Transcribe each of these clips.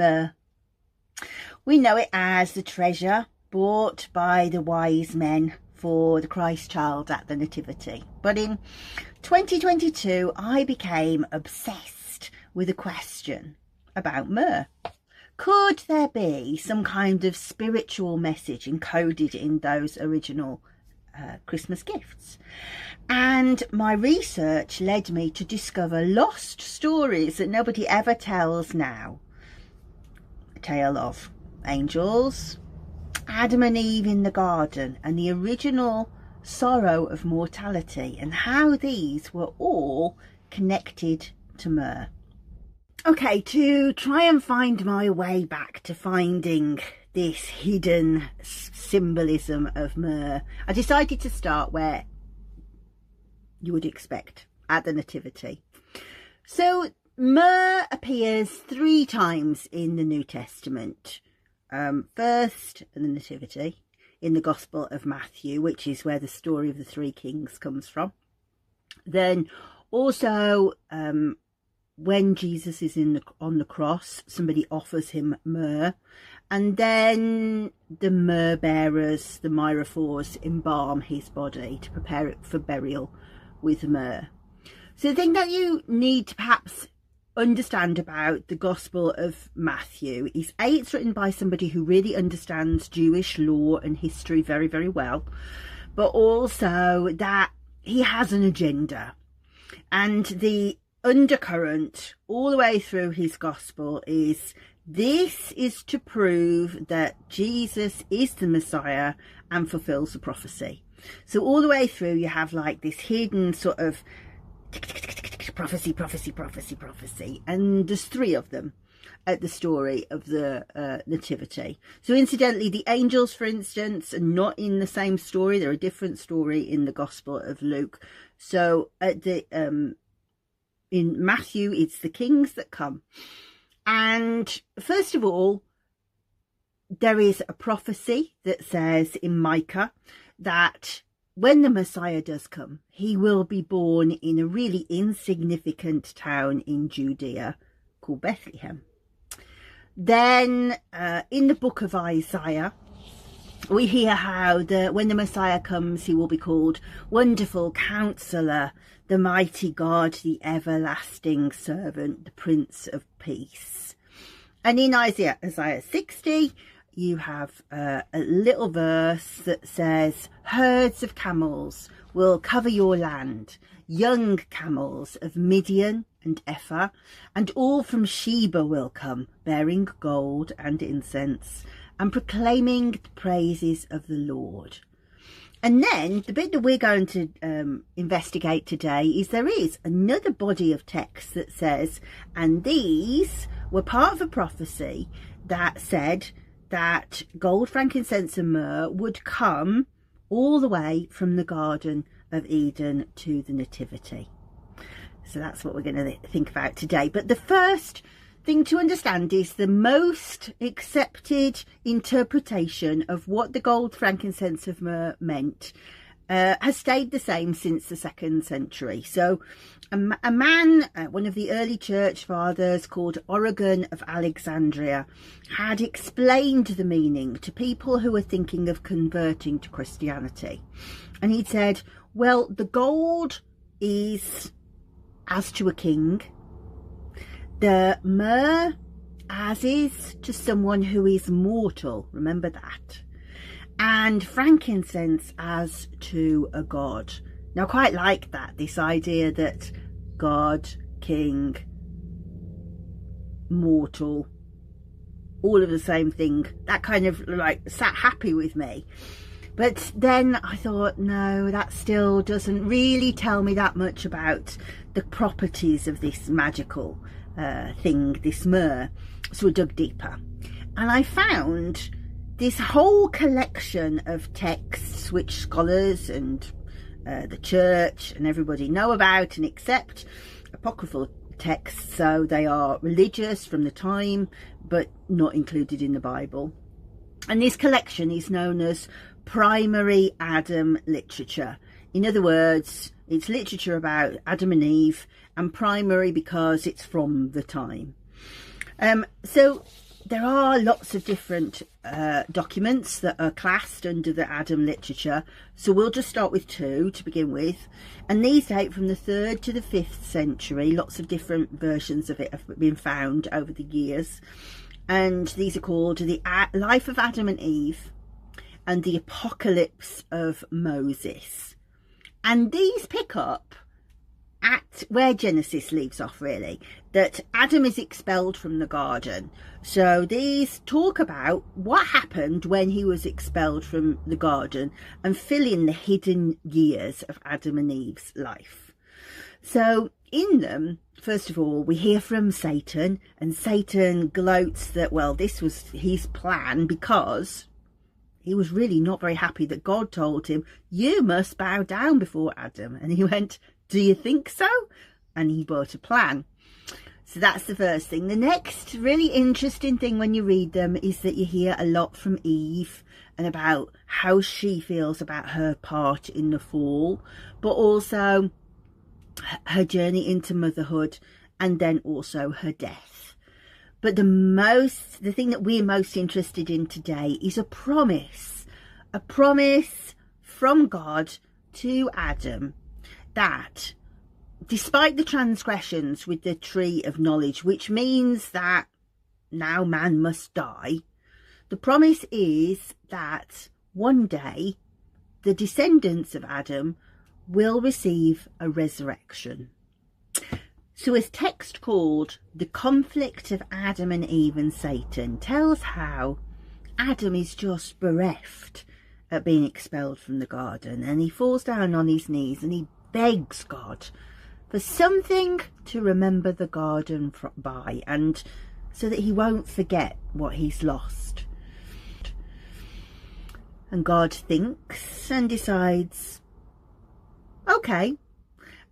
myrrh. We know it as the treasure bought by the wise men for the Christ child at the Nativity. But in 2022, I became obsessed with a question about myrrh. Could there be some kind of spiritual message encoded in those original Christmas gifts? And my research led me to discover lost stories that nobody ever tells now. A tale of angels, Adam and Eve in the garden, and the original sorrow of mortality, and how these were all connected to myrrh. Okay, to try and find my way back to finding this hidden symbolism of myrrh, I decided to start where you would expect, at the Nativity. So myrrh appears 3 times in the New Testament. First in the Nativity, in the Gospel of Matthew, which is where the story of the 3 kings comes from. Then also when Jesus is on the cross, somebody offers him myrrh, and then the myrrh-bearers, the myrrh-bearers, embalm his body to prepare it for burial with myrrh. So the thing that you need to perhaps understand about the Gospel of Matthew is it's written by somebody who really understands Jewish law and history very, very well, but also that he has an agenda. And the undercurrent all the way through his gospel is this is to prove that Jesus is the Messiah and fulfills the prophecy. So all the way through you have like this hidden sort of prophecy, prophecy, prophecy, prophecy, and there's 3 of them at the story of the Nativity. So incidentally, the angels, for instance, are not in the same story. They're a different story in the Gospel of Luke. So at the in Matthew, it's the kings that come. And first of all, there is a prophecy that says in Micah that when the Messiah does come, he will be born in a really insignificant town in Judea called Bethlehem. Then in the book of Isaiah, we hear how when the Messiah comes, he will be called Wonderful Counselor, the Mighty God, the Everlasting Servant, the Prince of Peace. And in Isaiah 60, you have a little verse that says, herds of camels will cover your land, young camels of Midian and Ephah, and all from Sheba will come, bearing gold and incense, and proclaiming the praises of the Lord. And then the bit that we're going to investigate today is there is another body of text that says, and these were part of a prophecy that said that gold, frankincense and myrrh would come all the way from the Garden of Eden to the Nativity. So that's what we're going to think about today. But the first thing to understand is the most accepted interpretation of what the gold, frankincense of myrrh meant has stayed the same since the 2nd century. So a man, one of the early church fathers called Origen of Alexandria, had explained the meaning to people who were thinking of converting to Christianity. And he said, well, the gold is as to a king, the myrrh as is to someone who is mortal, remember that, and frankincense as to a god. Now I quite like that, this idea that God, king, mortal, all of the same thing. That kind of like sat happy with me. But then I thought, no, that still doesn't really tell me that much about the properties of this magical thing, this myrrh. So I dug deeper and I found this whole collection of texts which scholars and the church and everybody know about and accept, apocryphal texts, so they are religious from the time but not included in the Bible. And this collection is known as primary Adam literature. In other words, it's literature about Adam and Eve, and primary because it's from the time. So there are lots of different documents that are classed under the Adam literature, so we'll just start with two to begin with, and these date from the 3rd to the 5th century. Lots of different versions of it have been found over the years, and these are called the Life of Adam and Eve and the Apocalypse of Moses, and these pick up at where Genesis leaves off, really, that Adam is expelled from the garden. So these talk about what happened when he was expelled from the garden and fill in the hidden years of Adam and Eve's life. So in them, first of all, we hear from Satan, and Satan gloats that, well, this was his plan because he was really not very happy that God told him, you must bow down before Adam. And he went, do you think so? And he brought a plan. So that's the first thing. The next really interesting thing when you read them is that you hear a lot from Eve and about how she feels about her part in the fall, but also her journey into motherhood, and then also her death. But the thing that we're most interested in today is a promise from God to Adam, that despite the transgressions with the tree of knowledge, which means that now man must die, the promise is that one day the descendants of Adam will receive a resurrection. So a text called The Conflict of Adam and Eve and Satan tells how Adam is just bereft at being expelled from the garden, and he falls down on his knees and he begs God for something to remember the garden by, and so that he won't forget what he's lost. And God thinks and decides, okay,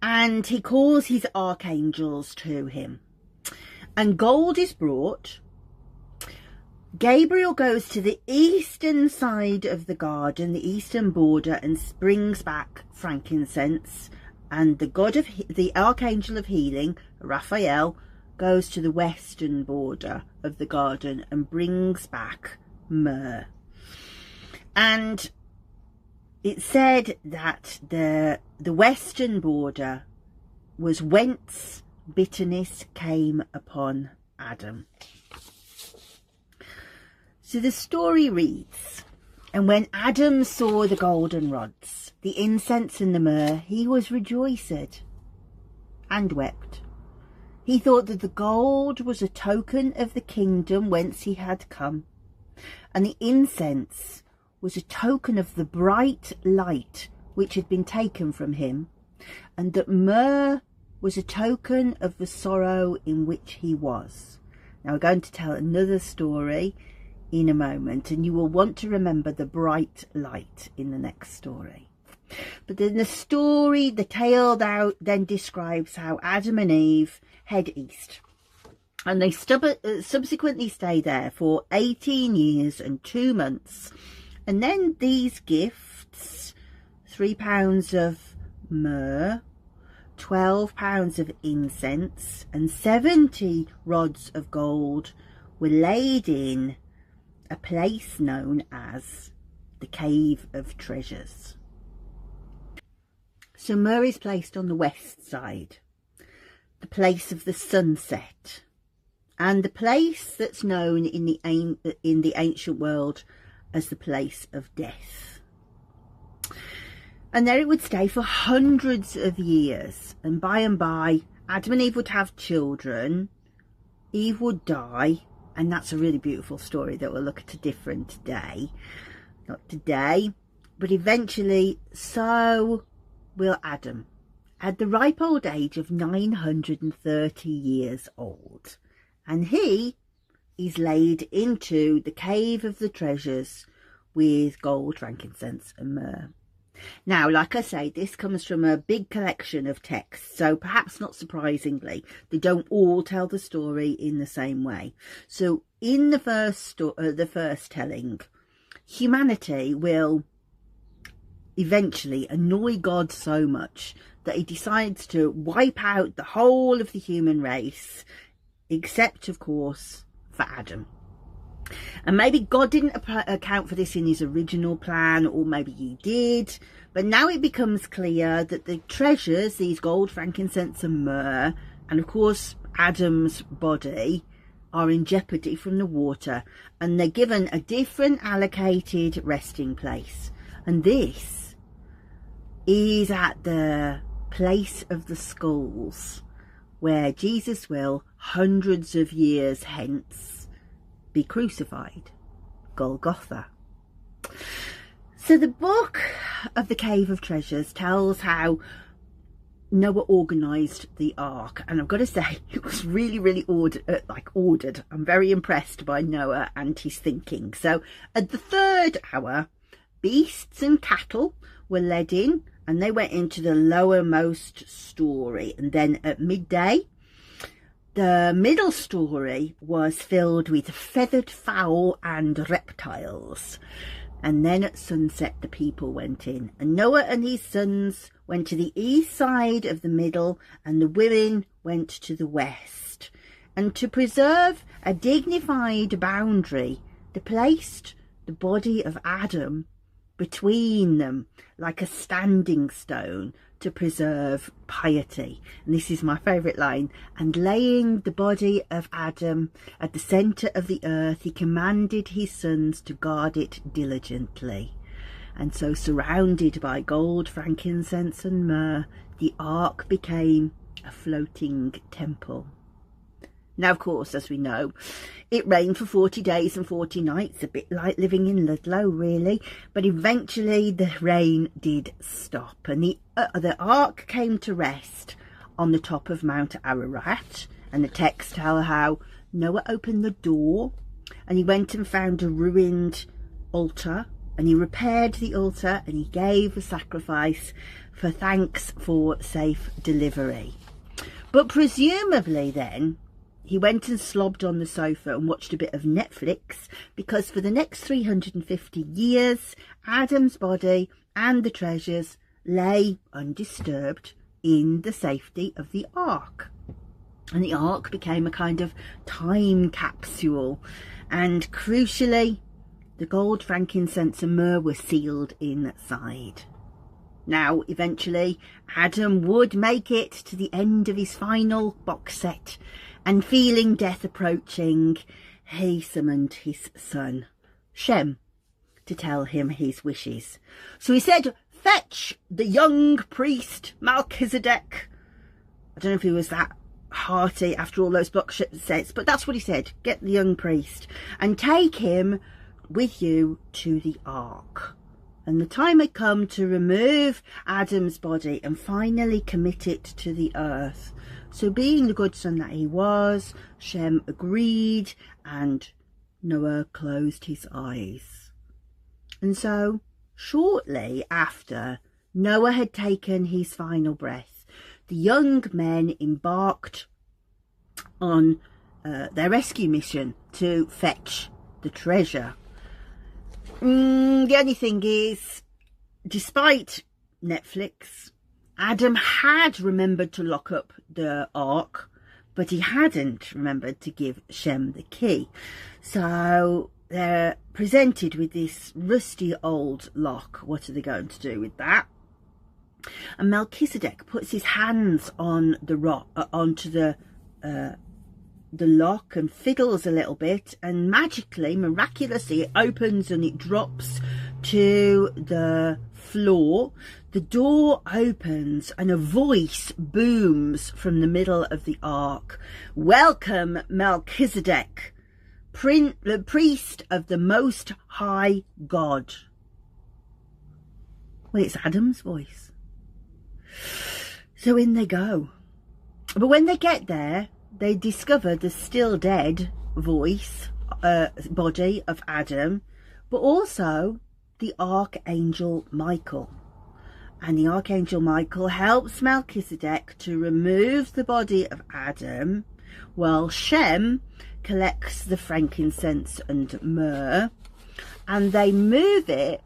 and he calls his archangels to him, and gold is brought. Gabriel goes to the eastern side of the garden, the eastern border, and brings back frankincense, and the archangel of healing, Raphael, goes to the western border of the garden and brings back myrrh. And it said that the western border was whence bitterness came upon Adam. So the story reads, and when Adam saw the golden rods, the incense and the myrrh, he was rejoiced and wept. He thought that the gold was a token of the kingdom whence he had come, and the incense was a token of the bright light which had been taken from him, and that myrrh was a token of the sorrow in which he was. Now we're going to tell another story in a moment, and you will want to remember the bright light in the next story. But then the tale then describes how Adam and Eve head east, and they subsequently stay there for 18 years and 2 months, and then these gifts, 3 pounds of myrrh, 12 pounds of incense, and 70 rods of gold were laid in a place known as the Cave of Treasures. So myrrh is placed on the west side, the place of the sunset, and the place that's known in the ancient world as the place of death. And there it would stay for hundreds of years, and by Adam and Eve would have children, Eve would die, and that's a really beautiful story that we'll look at a different day. Not today, but eventually so will Adam, at the ripe old age of 930 years old. And he is laid into the Cave of the Treasures with gold, frankincense and myrrh. Now, like I say, this comes from a big collection of texts, so perhaps not surprisingly, they don't all tell the story in the same way. So in the first telling, humanity will eventually annoy God so much that he decides to wipe out the whole of the human race, except, of course, for Adam. And maybe God didn't account for this in his original plan, or maybe he did. But now it becomes clear that the treasures, these gold, frankincense and myrrh, and of course Adam's body, are in jeopardy from the water, and they're given a different allocated resting place. And this is at the place of the skulls, where Jesus will, hundreds of years hence, be crucified. Golgotha. So the book of the Cave of Treasures tells how Noah organised the ark, and I've got to say it was really ordered. I'm very impressed by Noah and his thinking. So at the 3rd hour, beasts and cattle were led in, and they went into the lowermost story, and then at midday the middle story was filled with feathered fowl and reptiles. And then at sunset the people went in, and Noah and his sons went to the east side of the middle, and the women went to the west. And to preserve a dignified boundary, they placed the body of Adam between them like a standing stone to preserve piety. And this is my favourite line. And laying the body of Adam at the centre of the earth, he commanded his sons to guard it diligently. And so, surrounded by gold, frankincense and myrrh, the ark became a floating temple. Now, of course, as we know, it rained for 40 days and 40 nights, a bit like living in Ludlow, really. But eventually the rain did stop, and the ark came to rest on the top of Mount Ararat. And the texts tell how Noah opened the door, and he went and found a ruined altar, and he repaired the altar, and he gave a sacrifice for thanks for safe delivery. But presumably then, he went and slobbed on the sofa and watched a bit of Netflix, because for the next 350 years, Adam's body and the treasures lay undisturbed in the safety of the ark. And the ark became a kind of time capsule. And crucially, the gold, frankincense and myrrh were sealed inside. Now, eventually, Adam would make it to the end of his final box set, and feeling death approaching, he summoned his son, Shem, to tell him his wishes. So he said, "Fetch the young priest Melchizedek." I don't know if he was that hearty after all those box sets, but that's what he said. Get the young priest and take him with you to the ark. And the time had come to remove Adam's body and finally commit it to the earth. So being the good son that he was, Shem agreed, and Noah closed his eyes. And so shortly after Noah had taken his final breath, the young men embarked on their rescue mission to fetch the treasure. The only thing is, despite Netflix, Adam had remembered to lock up the ark, but he hadn't remembered to give Shem the key. So they're presented with this rusty old lock. What are they going to do with that? And Melchizedek puts his hands on the rock, onto the lock, and fiddles a little bit, and magically, miraculously, it opens and it drops to the floor. The door opens and a voice booms from the middle of the ark. "Welcome, Melchizedek, the priest of the Most High God." Well, it's Adam's voice. So in they go. But when they get there, they discover the still dead body of Adam, but also the Archangel Michael. And the Archangel Michael helps Melchizedek to remove the body of Adam, while Shem collects the frankincense and myrrh, and they move it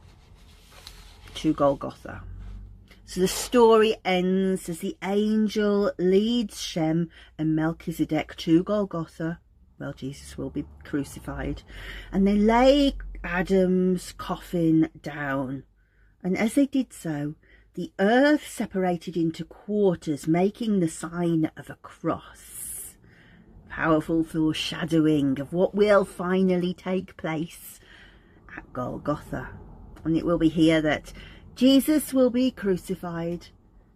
to Golgotha. So the story ends as the angel leads Shem and Melchizedek to Golgotha, well, Jesus will be crucified. And they lay Adam's coffin down. And as they did so, the earth separated into quarters, making the sign of a cross. Powerful foreshadowing of what will finally take place at Golgotha. And it will be here that Jesus will be crucified,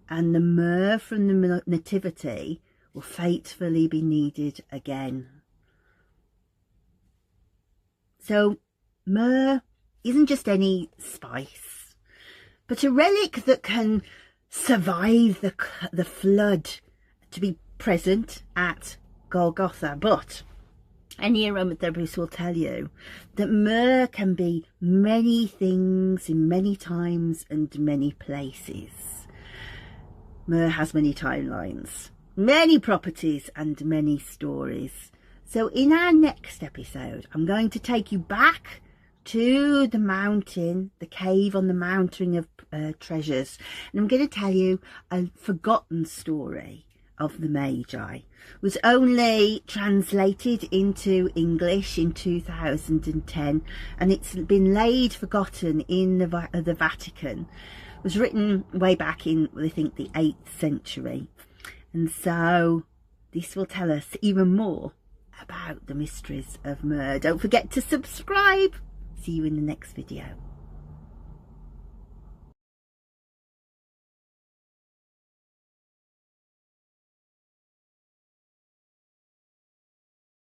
and the myrrh from the Nativity will fatefully be needed again. So myrrh isn't just any spice, but a relic that can survive the flood to be present at Golgotha. But any aromatherapist will tell you that myrrh can be many things in many times and many places. Myrrh has many timelines, many properties and many stories. So in our next episode, I'm going to take you back to the mountain, the cave on the mountain of treasures. And I'm going to tell you a forgotten story of the Magi. It was only translated into English in 2010, and it's been laid forgotten in the Vatican. It was written way back in, I think, the 8th century. And so this will tell us even more about the mysteries of myrrh. Don't forget to subscribe. See you in the next video.